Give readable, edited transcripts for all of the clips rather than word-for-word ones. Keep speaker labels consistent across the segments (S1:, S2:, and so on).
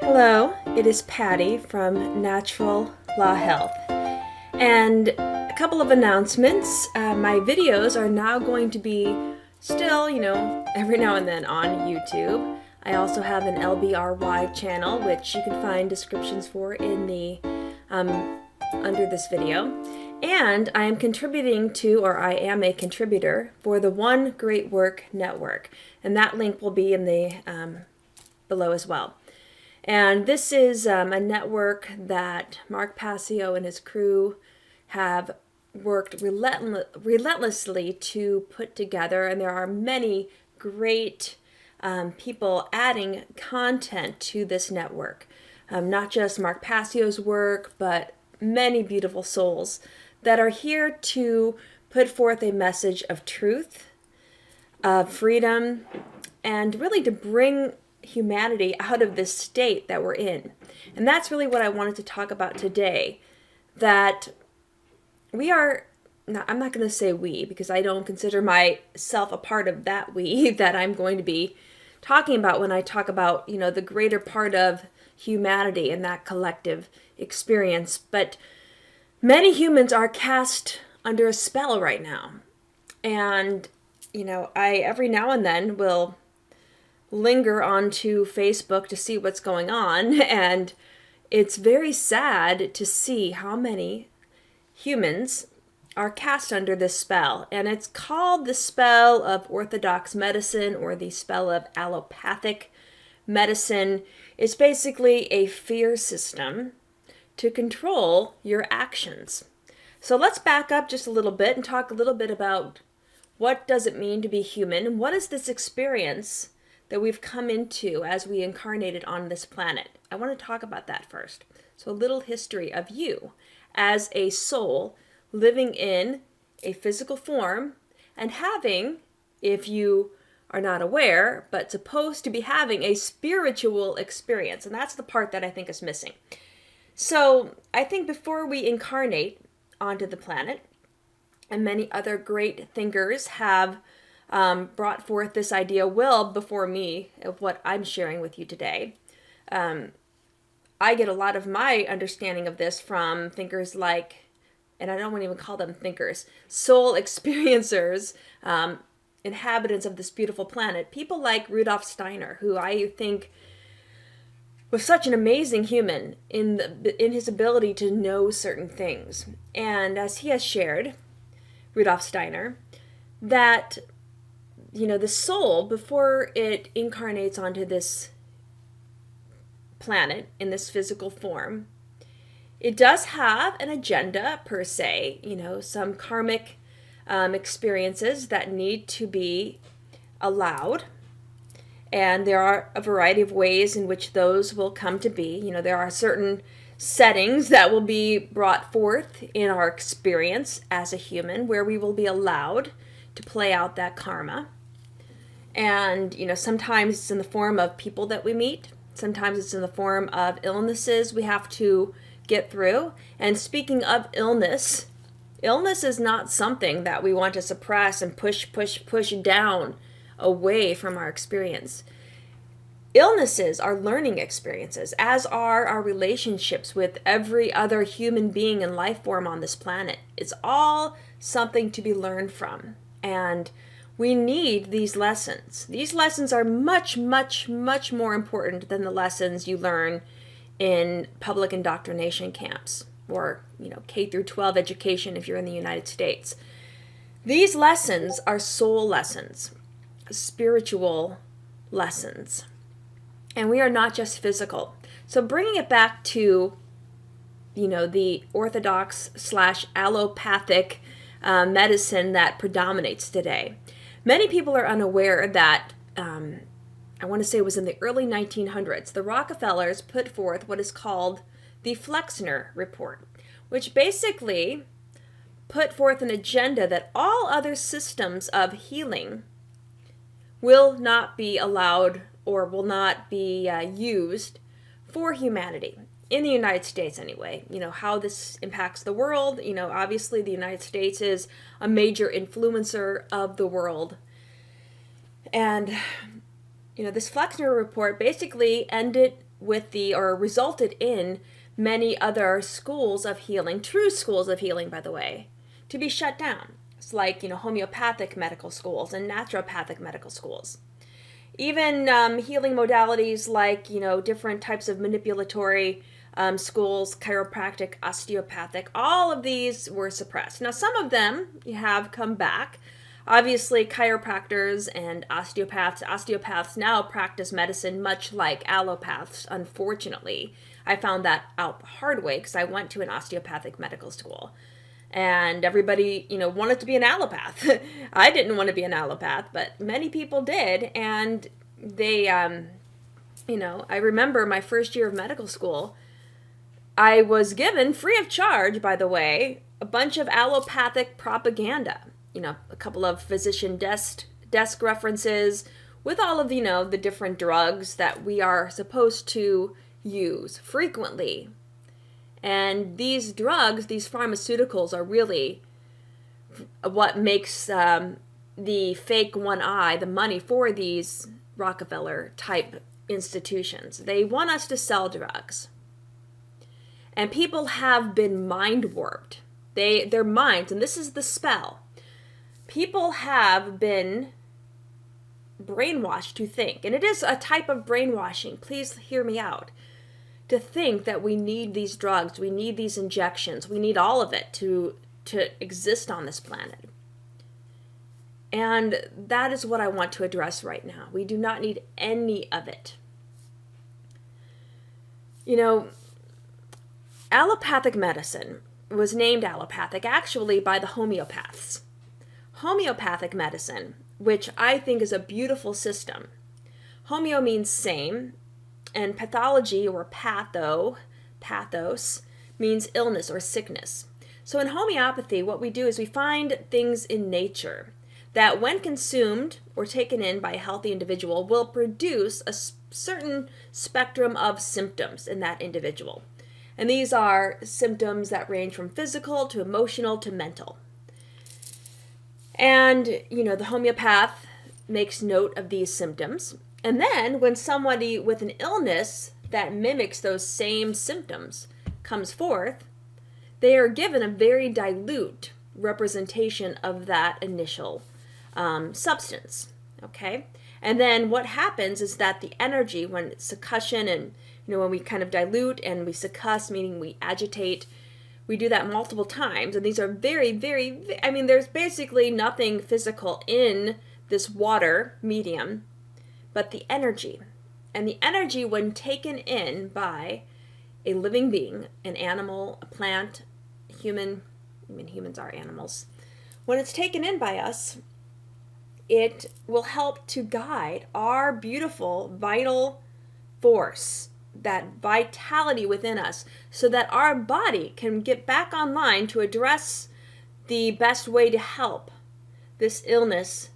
S1: Hello, it is Patty from Natural Law Health. And a couple of announcements. My videos are now going to be still, every now and then on YouTube. I also have an LBRY channel, which you can find descriptions for in the under this video. And I am contributing to, or I am a contributor for the One Great Work Network. And that link will be in the below as well. And this is a network that Mark Passio and his crew have worked relentlessly to put together. And there are many great people adding content to this network. Not just Mark Passio's work, but many beautiful souls that are here to put forth a message of truth, of freedom, and really to bring humanity out of this state that we're in. And that's really what I wanted to talk about today, that we are, I'm not going to say we, because I don't consider myself a part of that we that I'm going to be talking about when I talk about, the greater part of humanity and that collective experience. But many humans are cast under a spell right now. And, I every now and then will linger onto Facebook to see what's going on, and it's very sad to see how many humans are cast under this spell. And it's called the spell of orthodox medicine, or the spell of allopathic medicine. It's basically a fear system to control your actions. So let's back up just a little bit and talk a little bit about what does it mean to be human, and what is this experience that we've come into as we incarnated on this planet. I want to talk about that first. So a little history of you as a soul living in a physical form and having, if you are not aware, but supposed to be having a spiritual experience. And that's the part that I think is missing. So I think before we incarnate onto the planet, and many other great thinkers have brought forth this idea well before me of what I'm sharing with you today. I get a lot of my understanding of this from thinkers like, and I don't want to even call them thinkers, soul experiencers, inhabitants of this beautiful planet, people like Rudolf Steiner, who I think was such an amazing human in his ability to know certain things. And as he has shared, Rudolf Steiner, that the soul, before it incarnates onto this planet in this physical form, it does have an agenda per se, some karmic experiences that need to be allowed. And there are a variety of ways in which those will come to be. There are certain settings that will be brought forth in our experience as a human where we will be allowed to play out that karma. And, sometimes it's in the form of people that we meet. Sometimes it's in the form of illnesses we have to get through. And speaking of illness is not something that we want to suppress and push down away from our experience. Illnesses are learning experiences, as are our relationships with every other human being and life form on this planet. It's all something to be learned from. And we need these lessons. These lessons are much, much, much more important than the lessons you learn in public indoctrination camps or, K through 12 education if you're in the United States. These lessons are soul lessons, spiritual lessons. And we are not just physical. So bringing it back to, the orthodox / allopathic medicine that predominates today. Many people are unaware that, I want to say it was in the early 1900s, the Rockefellers put forth what is called the Flexner Report, which basically put forth an agenda that all other systems of healing will not be allowed or will not be used for humanity. In the United States anyway, how this impacts the world. Obviously the United States is a major influencer of the world. And, this Flexner report basically ended or resulted in many other schools of healing, true schools of healing, by the way, to be shut down. It's like, homeopathic medical schools and naturopathic medical schools. Even healing modalities like, different types of manipulatory schools, chiropractic, osteopathic, all of these were suppressed. Now, some of them have come back. Obviously, chiropractors and osteopaths now practice medicine much like allopaths, unfortunately. I found that out the hard way because I went to an osteopathic medical school. And everybody, wanted to be an allopath. I didn't want to be an allopath, but many people did. And they, I remember my first year of medical school, I was given, free of charge, by the way, a bunch of allopathic propaganda. A couple of physician desk references with all of, the different drugs that we are supposed to use frequently. And these drugs, these pharmaceuticals, are really what makes the fake one eye, the money for these Rockefeller type institutions. They want us to sell drugs. And people have been mind warped. Their minds, and this is the spell, people have been brainwashed to think, and it is a type of brainwashing, please hear me out, to think that we need these drugs, we need these injections, we need all of it to exist on this planet. And that is what I want to address right now. We do not need any of it. Allopathic medicine was named allopathic actually by the homeopaths. Homeopathic medicine, which I think is a beautiful system. Homeo means same, and pathology, or pathos, means illness or sickness. So in homeopathy, what we do is we find things in nature that when consumed or taken in by a healthy individual will produce a certain spectrum of symptoms in that individual. And these are symptoms that range from physical to emotional to mental. And, the homeopath makes note of these symptoms. And then when somebody with an illness that mimics those same symptoms comes forth, they are given a very dilute representation of that initial substance. Okay? And then what happens is that the energy, when it's succussion and, when we kind of dilute and we succuss, meaning we agitate, we do that multiple times, and these are very, very, there's basically nothing physical in this water medium, but the energy. And the energy, when taken in by a living being, an animal, a plant, a human, humans are animals, when it's taken in by us, it will help to guide our beautiful, vital force, that vitality within us, so that our body can get back online to address the best way to help this illness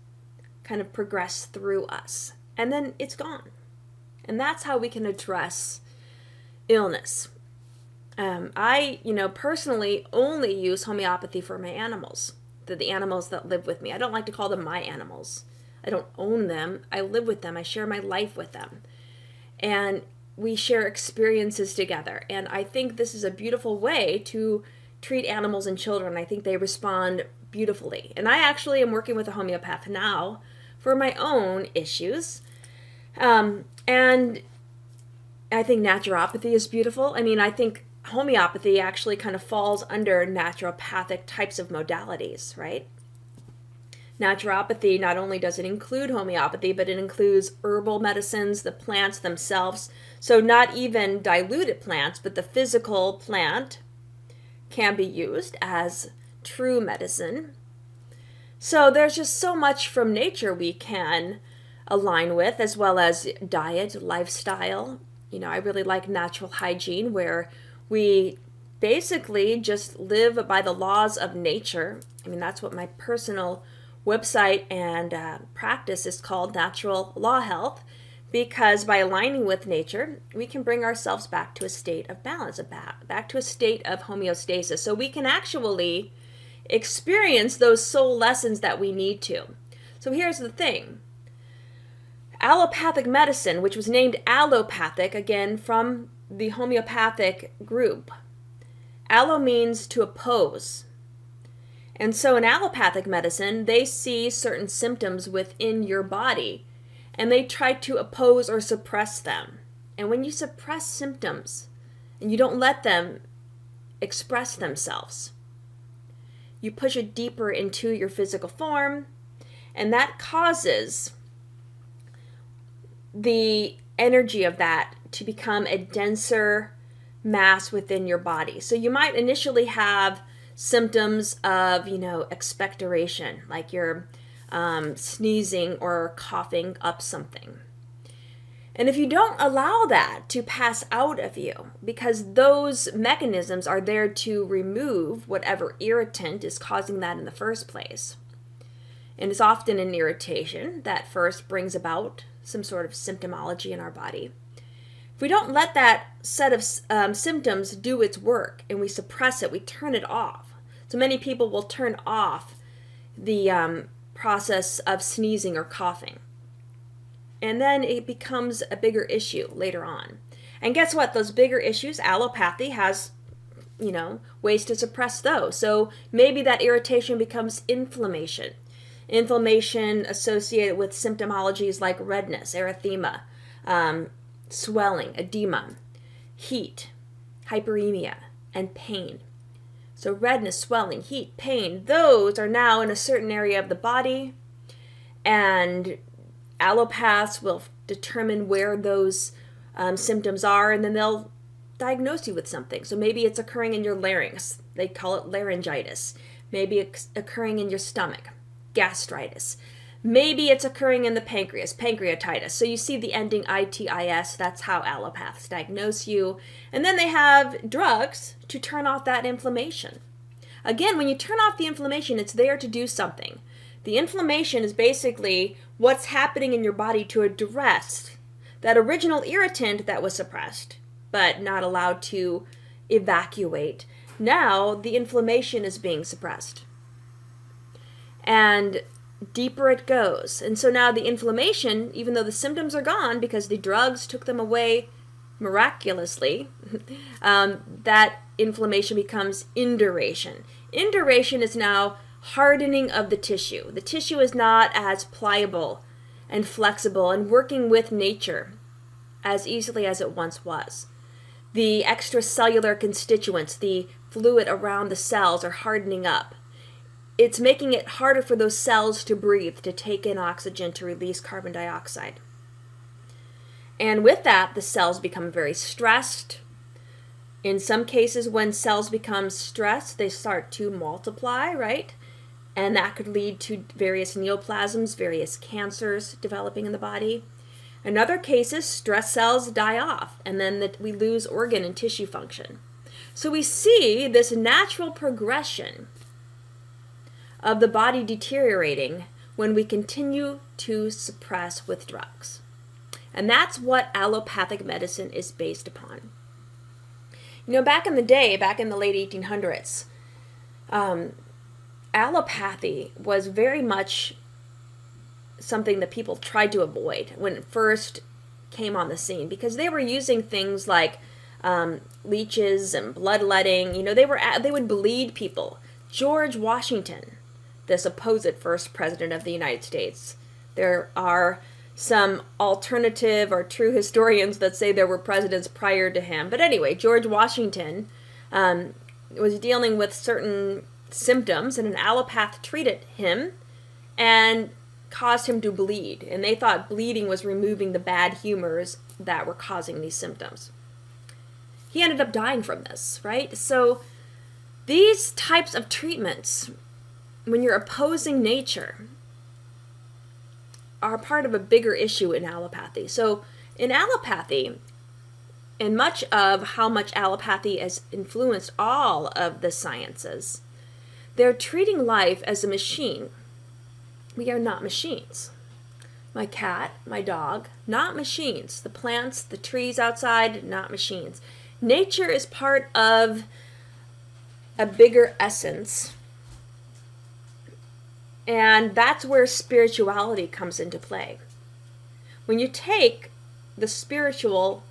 S1: kind of progress through us. And then it's gone. And that's how we can address illness. I, personally only use homeopathy for my animals, the animals that live with me. I don't like to call them my animals. I don't own them. I live with them. I share my life with them. And we share experiences together. And I think this is a beautiful way to treat animals and children. I think they respond beautifully. And I actually am working with a homeopath now for my own issues. And I think naturopathy is beautiful. I think homeopathy actually kind of falls under naturopathic types of modalities, right? Naturopathy, not only does it include homeopathy, but it includes herbal medicines, the plants themselves. So not even diluted plants, but the physical plant can be used as true medicine. So there's just so much from nature we can align with, as well as diet, lifestyle. I really like natural hygiene, where we basically just live by the laws of nature. That's what my personal website and practice is called, Natural Law Health, because by aligning with nature, we can bring ourselves back to a state of balance, back to a state of homeostasis, so we can actually experience those soul lessons that we need to. So here's the thing. Allopathic medicine, which was named allopathic, again from the homeopathic group. Allo means to oppose. And so in allopathic medicine, they see certain symptoms within your body and they try to oppose or suppress them. And when you suppress symptoms and you don't let them express themselves, you push it deeper into your physical form, and that causes the energy of that to become a denser mass within your body. So you might initially have symptoms of, expectoration, like you're sneezing or coughing up something. And if you don't allow that to pass out of you, because those mechanisms are there to remove whatever irritant is causing that in the first place, and it's often an irritation that first brings about some sort of symptomology in our body. If we don't let that set of symptoms do its work and we suppress it, we turn it off. So many people will turn off the process of sneezing or coughing. And then it becomes a bigger issue later on. And guess what? Those bigger issues, allopathy has, ways to suppress those. So maybe that irritation becomes inflammation. Inflammation associated with symptomologies like redness, erythema, swelling, edema, heat, hyperemia, and pain. So redness, swelling, heat, pain, those are now in a certain area of the body, and allopaths will determine where those symptoms are, and then they'll diagnose you with something. So maybe it's occurring in your larynx. They call it laryngitis. Maybe it's occurring in your stomach, gastritis. Maybe it's occurring in the pancreas, pancreatitis. So you see the ending itis, that's how allopaths diagnose you. And then they have drugs to turn off that inflammation. Again, when you turn off the inflammation, it's there to do something. The inflammation is basically what's happening in your body to address that original irritant that was suppressed, but not allowed to evacuate. Now the inflammation is being suppressed. And deeper it goes. And so now the inflammation, even though the symptoms are gone because the drugs took them away miraculously, that inflammation becomes induration. Induration is now hardening of the tissue. The tissue is not as pliable and flexible and working with nature as easily as it once was. The extracellular constituents, the fluid around the cells, are hardening up. It's making it harder for those cells to breathe, to take in oxygen, to release carbon dioxide. And with that, the cells become very stressed. In some cases, when cells become stressed, they start to multiply, right? And that could lead to various neoplasms, various cancers developing in the body. In other cases, stress cells die off, and then we lose organ and tissue function. So we see this natural progression of the body deteriorating when we continue to suppress with drugs. And that's what allopathic medicine is based upon. Back in the day, back in the late 1800s, allopathy was very much something that people tried to avoid when it first came on the scene, because they were using things like leeches and bloodletting. They would bleed people. George Washington, the supposed first president of the United States. There are some alternative or true historians that say there were presidents prior to him. But anyway, George Washington was dealing with certain symptoms, and an allopath treated him and caused him to bleed. And they thought bleeding was removing the bad humors that were causing these symptoms. He ended up dying from this, right? So these types of treatments, when you're opposing nature, are part of a bigger issue in allopathy. So in allopathy, and much of how much allopathy has influenced all of the sciences, they're treating life as a machine. We are not machines. My cat, my dog, not machines. The plants, the trees outside, not machines. Nature is part of a bigger essence. And that's where spirituality comes into play. When you take the spiritual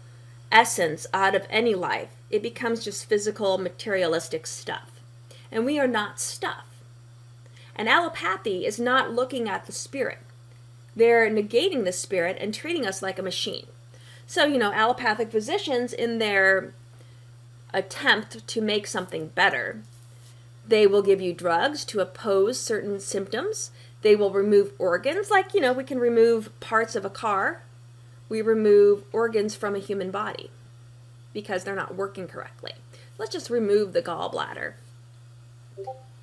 S1: essence out of any life, it becomes just physical, materialistic stuff. And we are not stuff. And allopathy is not looking at the spirit. They're negating the spirit and treating us like a machine. So, allopathic physicians, in their attempt to make something better, they will give you drugs to oppose certain symptoms. They will remove organs, like, we can remove parts of a car. We remove organs from a human body because they're not working correctly. Let's just remove the gallbladder.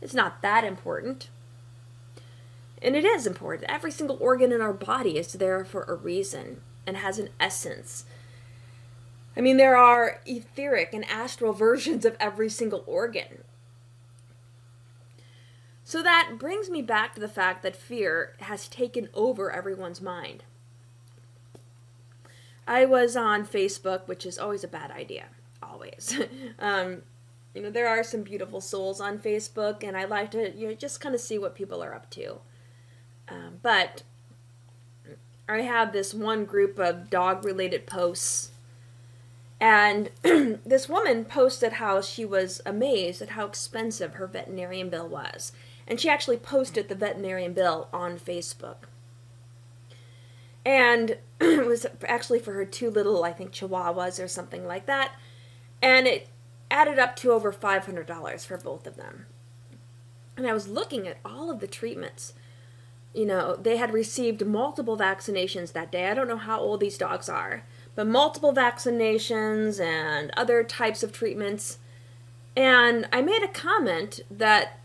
S1: It's not that important. And it is important. Every single organ in our body is there for a reason and has an essence. I mean, there are etheric and astral versions of every single organ. So that brings me back to the fact that fear has taken over everyone's mind. I was on Facebook, which is always a bad idea. Always. There are some beautiful souls on Facebook, and I like to just kind of see what people are up to. But I have this one group of dog-related posts, and this woman posted how she was amazed at how expensive her veterinarian bill was. And she actually posted the veterinarian bill on Facebook. And it was actually for her 2 little, I think, chihuahuas or something like that. And it added up to over $500 for both of them. And I was looking at all of the treatments. They had received multiple vaccinations that day. I don't know how old these dogs are, but multiple vaccinations and other types of treatments. And I made a comment that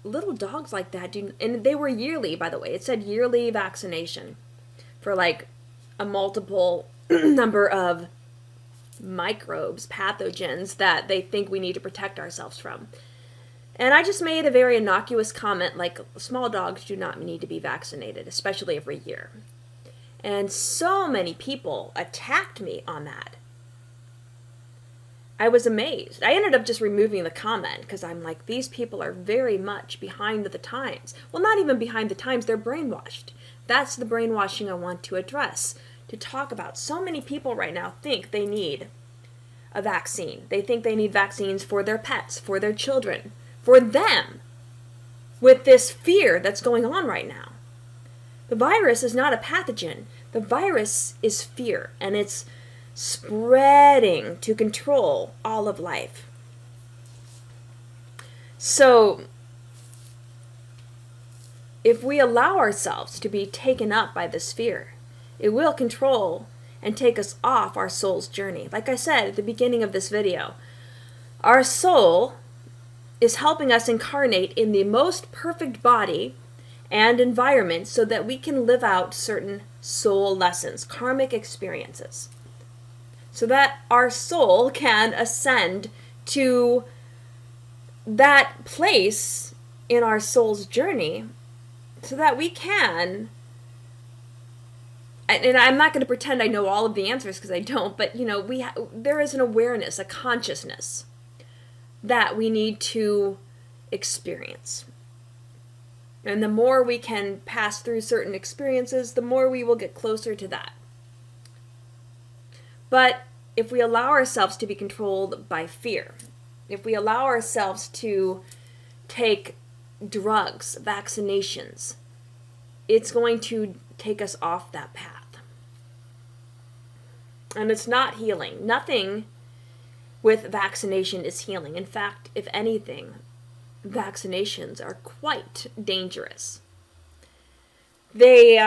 S1: little dogs like that and they were yearly, by the way. It said yearly vaccination for like a multiple number of microbes, pathogens that they think we need to protect ourselves from. And I just made a very innocuous comment like small dogs do not need to be vaccinated, especially every year. And so many people attacked me on that. I was amazed. I ended up just removing the comment because I'm like, these people are very much behind the times. Well, not even behind the times, they're brainwashed. That's the brainwashing I want to address, to talk about. So many people right now think they need a vaccine. They think they need vaccines for their pets, for their children, for them, with this fear that's going on right now. The virus is not a pathogen. The virus is fear, and it's spreading to control all of life. So, if we allow ourselves to be taken up by this fear, it will control and take us off our soul's journey. Like I said at the beginning of this video, our soul is helping us incarnate in the most perfect body and environment so that we can live out certain soul lessons, karmic experiences, so that our soul can ascend to that place in our soul's journey so that we can, and I'm not going to pretend I know all of the answers because I don't, but there is an awareness, a consciousness that we need to experience. And the more we can pass through certain experiences, the more we will get closer to that. But if we allow ourselves to be controlled by fear, if we allow ourselves to take drugs, vaccinations, it's going to take us off that path. And it's not healing. Nothing with vaccination is healing. In fact, if anything, vaccinations are quite dangerous. They,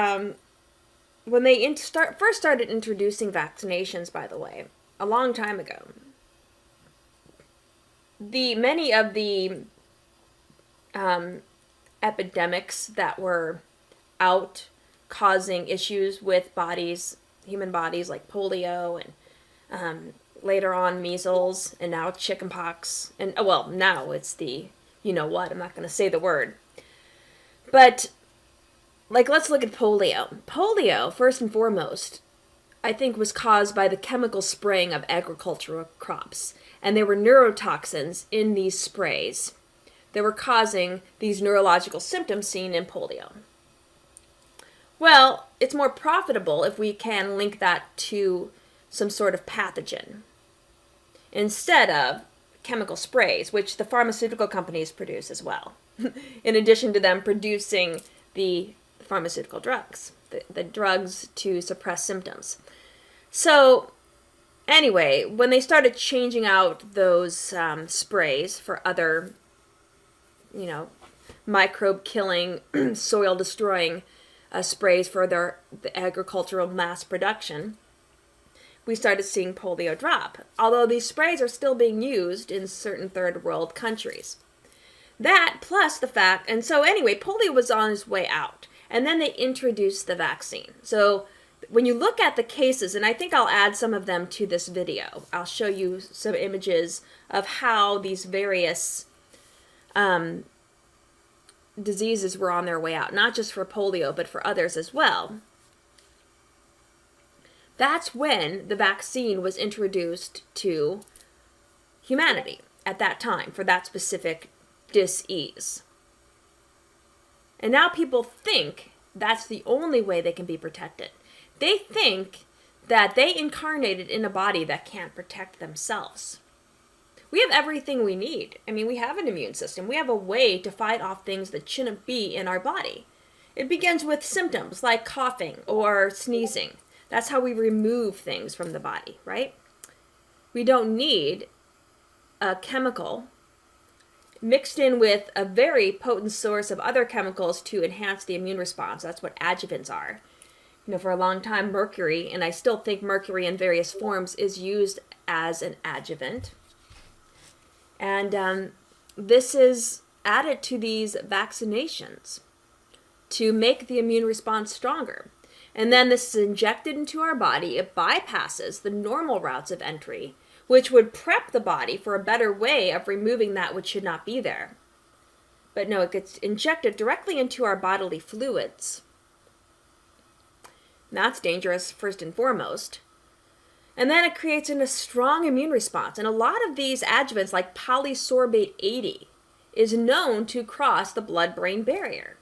S1: when they first started introducing vaccinations, by the way, a long time ago, many of the epidemics that were out causing issues with human bodies, like polio and later on measles, and now chickenpox, and now it's the I'm not going to say the word, but let's look at polio. Polio, first and foremost, I think was caused by the chemical spraying of agricultural crops, and there were neurotoxins in these sprays that were causing these neurological symptoms seen in polio. Well, it's more profitable if we can link that to some sort of pathogen instead of chemical sprays, which the pharmaceutical companies produce as well, in addition to them producing the pharmaceutical drugs, the drugs to suppress symptoms. So anyway, when they started changing out those sprays for other, microbe killing, soil destroying sprays for the agricultural mass production, we started seeing polio drop, although these sprays are still being used in certain third world countries. That plus the fact, and so anyway, polio was on its way out, and then they introduced the vaccine. So when you look at the cases, and I think I'll add some of them to this video, I'll show you some images of how these various diseases were on their way out, not just for polio, but for others as well. That's when the vaccine was introduced to humanity at that time for that specific dis-ease. And now people think that's the only way they can be protected. They think that they incarnated in a body that can't protect themselves. We have everything we need. I mean, we have an immune system. We have a way to fight off things that shouldn't be in our body. It begins with symptoms like coughing or sneezing. That's how we remove things from the body, right? We don't need a chemical mixed in with a very potent source of other chemicals to enhance the immune response. That's what adjuvants are. For a long time, mercury, and I still think mercury in various forms is used as an adjuvant. And this is added to these vaccinations to make the immune response stronger. And then this is injected into our body. It bypasses the normal routes of entry, which would prep the body for a better way of removing that which should not be there. But no, it gets injected directly into our bodily fluids. And that's dangerous first and foremost. And then it creates a strong immune response. And a lot of these adjuvants, like polysorbate 80, is known to cross the blood-brain barrier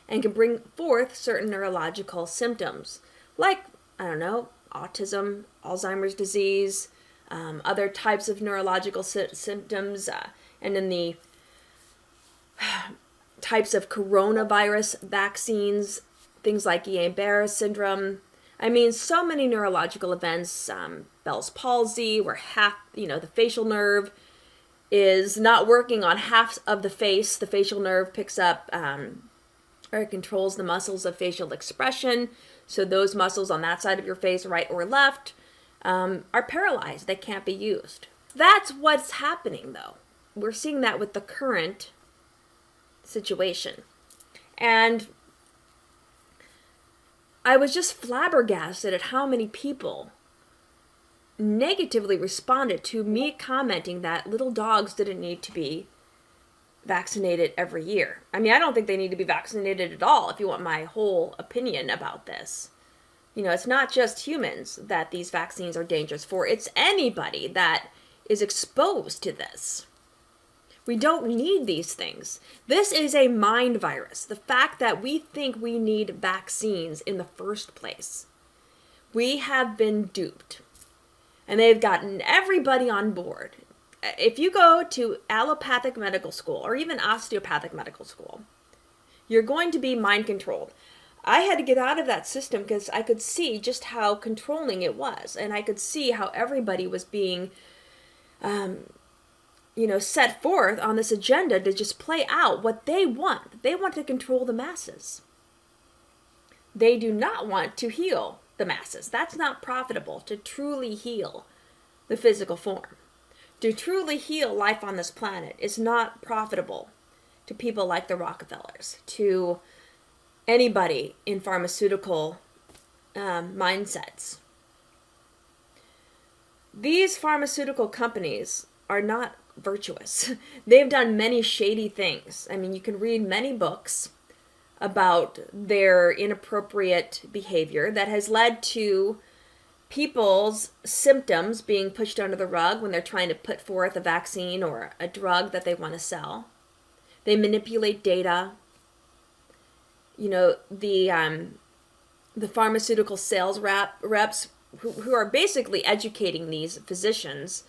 S1: and can bring forth certain neurological symptoms, like, autism, Alzheimer's disease, other types of neurological symptoms, and in the types of coronavirus vaccines, things like Guillain-Barré syndrome. I mean, so many neurological events, Bell's palsy, where the facial nerve is not working on half of the face. The facial nerve picks up or it controls the muscles of facial expression. So those muscles on that side of your face, right or left, are paralyzed. They can't be used. That's what's happening, though. We're seeing that with the current situation. And I was just flabbergasted at how many people negatively responded to me commenting that little dogs didn't need to be vaccinated every year. I mean, I don't think they need to be vaccinated at all, if you want my whole opinion about this. It's not just humans that these vaccines are dangerous for. It's anybody that is exposed to this. We don't need these things. This is a mind virus. The fact that we think we need vaccines in the first place. We have been duped. And they've gotten everybody on board. If you go to allopathic medical school or even osteopathic medical school, you're going to be mind controlled. I had to get out of that system because I could see just how controlling it was. And I could see how everybody was being set forth on this agenda to just play out what they want. They want to control the masses. They do not want to heal the masses. That's not profitable to truly heal the physical form. To truly heal life on this planet is not profitable to people like the Rockefellers, to anybody in pharmaceutical mindsets. These pharmaceutical companies are not virtuous. They've done many shady things. I mean, you can read many books about their inappropriate behavior that has led to people's symptoms being pushed under the rug when they're trying to put forth a vaccine or a drug that they want to sell. They manipulate data. The the pharmaceutical sales reps who are basically educating these physicians,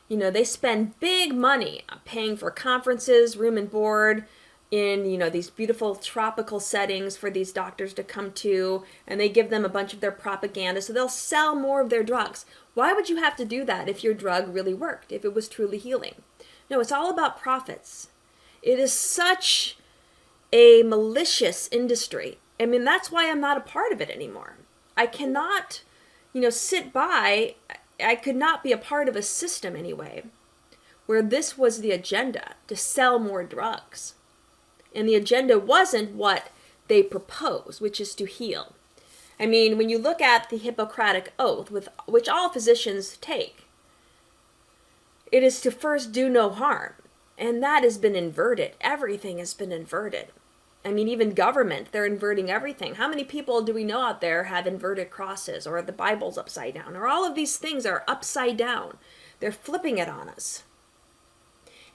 S1: they spend big money paying for conferences, room and board, in these beautiful tropical settings for these doctors to come to, and they give them a bunch of their propaganda so they'll sell more of their drugs. Why would you have to do that if your drug really worked, if it was truly healing? No, it's all about profits. It is such a malicious industry. I mean, that's why I'm not a part of it anymore. I cannot, sit by. I could not be a part of a system anyway where this was the agenda, to sell more drugs. And the agenda wasn't what they propose, which is to heal. I mean, when you look at the Hippocratic Oath, which all physicians take, it is to first do no harm. And that has been inverted. Everything has been inverted. I mean, even government, they're inverting everything. How many people do we know out there have inverted crosses, or the Bible's upside down, or all of these things are upside down? They're flipping it on us.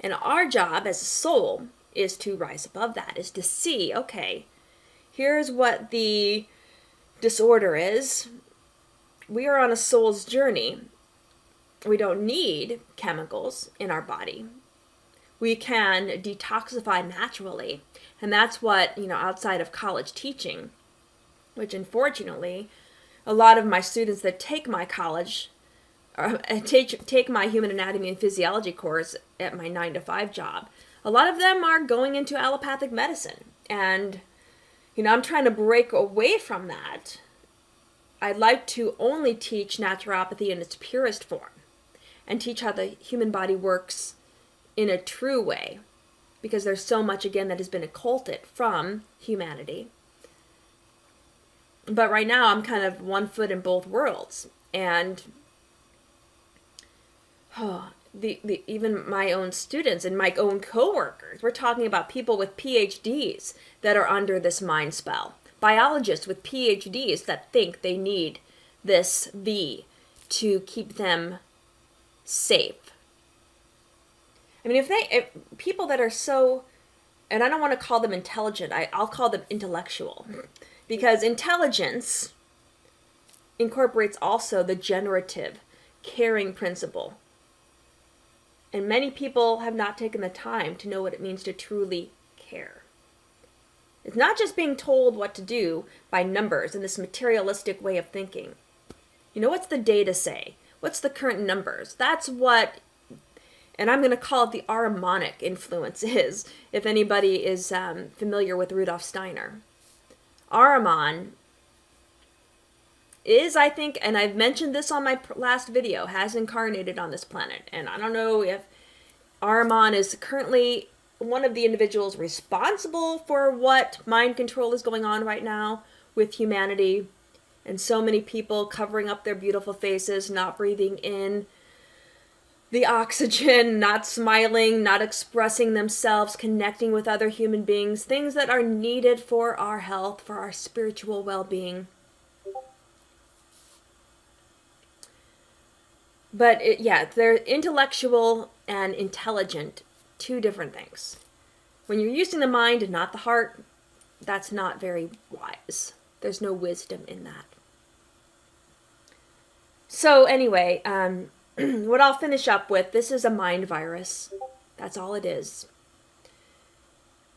S1: And our job as a soul is to rise above that, is to see, okay, here's what the disorder is. We are on a soul's journey. We don't need chemicals in our body. We can detoxify naturally. And that's what, outside of college teaching, which unfortunately, a lot of my students that take my college, or take my human anatomy and physiology course at my 9-to-5 job, a lot of them are going into allopathic medicine. And, I'm trying to break away from that. I'd like to only teach naturopathy in its purest form and teach how the human body works in a true way, because there's so much, again, that has been occulted from humanity. But right now, I'm kind of one foot in both worlds. And even my own students and my own coworkers, we're talking about people with PhDs that are under this mind spell. Biologists with PhDs that think they need this V to keep them safe. I mean, if people that are so, and I don't want to call them intelligent, I'll call them intellectual, because intelligence incorporates also the generative, caring principle. And many people have not taken the time to know what it means to truly care. It's not just being told what to do by numbers in this materialistic way of thinking. What's the data say? What's the current numbers? That's what, and I'm going to call it the Ahrimanic influence is, if anybody is familiar with Rudolf Steiner. Ahriman is, I think, and I've mentioned this on my last video, has incarnated on this planet. And I don't know if Ahriman is currently one of the individuals responsible for what mind control is going on right now with humanity, and so many people covering up their beautiful faces, not breathing in the oxygen, not smiling, not expressing themselves, connecting with other human beings, things that are needed for our health, for our spiritual well-being. But they're intellectual and intelligent, two different things. When you're using the mind and not the heart, that's not very wise. There's no wisdom in that. So anyway, what I'll finish up with, this is a mind virus. That's all it is.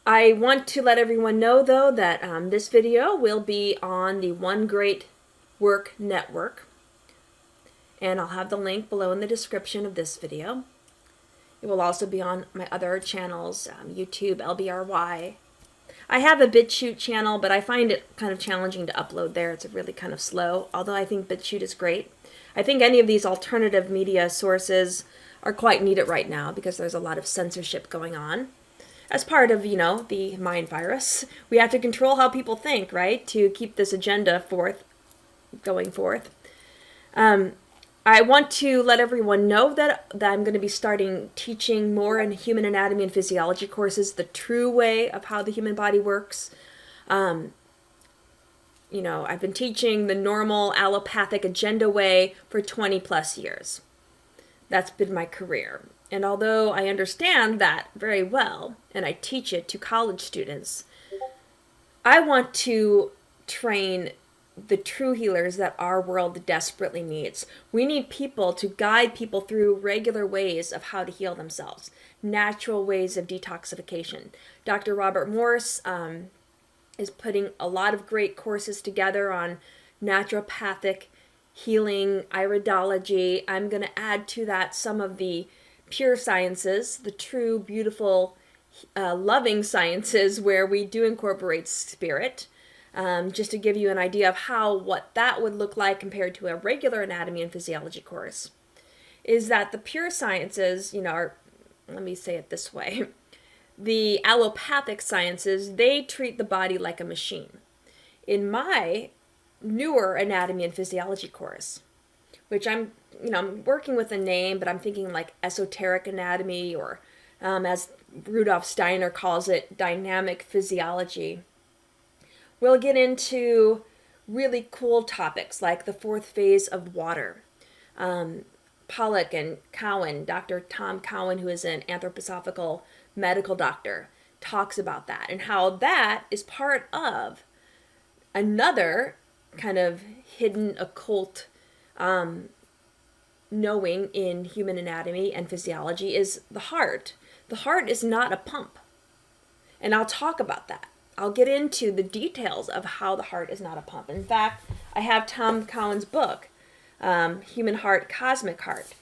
S1: I want to let everyone know, though, that this video will be on the One Great Work Network. And I'll have the link below in the description of this video. It will also be on my other channels, YouTube, LBRY. I have a BitChute channel, but I find it kind of challenging to upload there. It's really kind of slow, although I think BitChute is great. I think any of these alternative media sources are quite needed right now because there's a lot of censorship going on. As part of, the mind virus, we have to control how people think, right, to keep this agenda going forth. I want to let everyone know that I'm going to be starting teaching more in human anatomy and physiology courses, the true way of how the human body works. I've been teaching the normal allopathic agenda way for 20 plus years. That's been my career. And although I understand that very well, and I teach it to college students, I want to train the true healers that our world desperately needs. We need people to guide people through regular ways of how to heal themselves, natural ways of detoxification. Dr. Robert Morse is putting a lot of great courses together on naturopathic healing, iridology. I'm going to add to that some of the pure sciences, the true, beautiful, loving sciences where we do incorporate spirit. Just to give you an idea of what that would look like compared to a regular anatomy and physiology course, is that the pure sciences, let me say it this way, the allopathic sciences, they treat the body like a machine. In my newer anatomy and physiology course, which I'm working with a name, but I'm thinking like esoteric anatomy, or as Rudolf Steiner calls it, dynamic physiology. We'll get into really cool topics like the fourth phase of water. Pollock and Cowan, Dr. Tom Cowan, who is an anthroposophical medical doctor, talks about that and how that is part of another kind of hidden occult knowing in human anatomy and physiology is the heart. The heart is not a pump. And I'll talk about that. I'll get into the details of how the heart is not a pump. In fact, I have Tom Cowan's book, Human Heart, Cosmic Heart.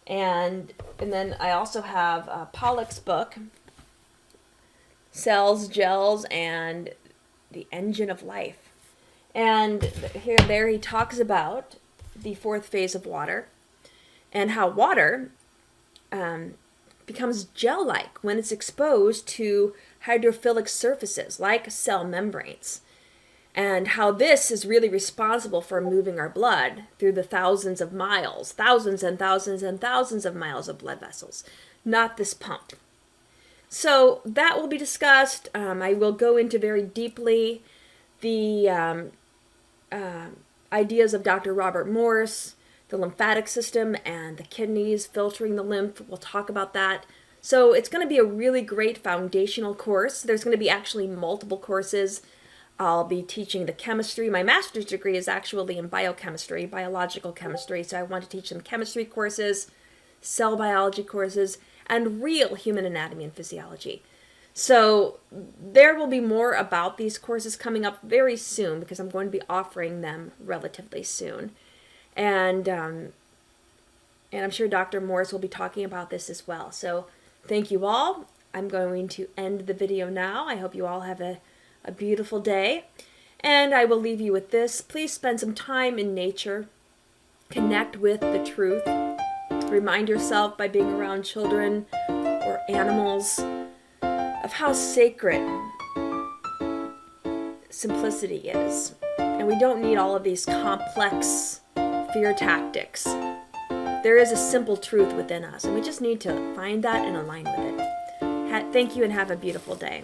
S1: And then I also have Pollock's book, Cells, Gels, and the Engine of Life. And there he talks about the fourth phase of water and how water becomes gel-like when it's exposed to hydrophilic surfaces like cell membranes, and how this is really responsible for moving our blood through the thousands and thousands and thousands of miles of blood vessels, not this pump. So that will be discussed. I will go into very deeply the ideas of Dr. Robert Morse, the lymphatic system and the kidneys, filtering the lymph. We'll talk about that. So it's going to be a really great foundational course. There's going to be actually multiple courses. I'll be teaching the chemistry. My master's degree is actually in biochemistry, biological chemistry. So I want to teach them chemistry courses, cell biology courses, and real human anatomy and physiology. So there will be more about these courses coming up very soon because I'm going to be offering them relatively soon. And I'm sure Dr. Morse will be talking about this as well. So thank you all. I'm going to end the video now. I hope you all have a beautiful day. And I will leave you with this. Please spend some time in nature. Connect with the truth. Remind yourself by being around children or animals of how sacred simplicity is. And we don't need all of these complex fear tactics. There is a simple truth within us, and we just need to find that and align with it. Thank you and have a beautiful day.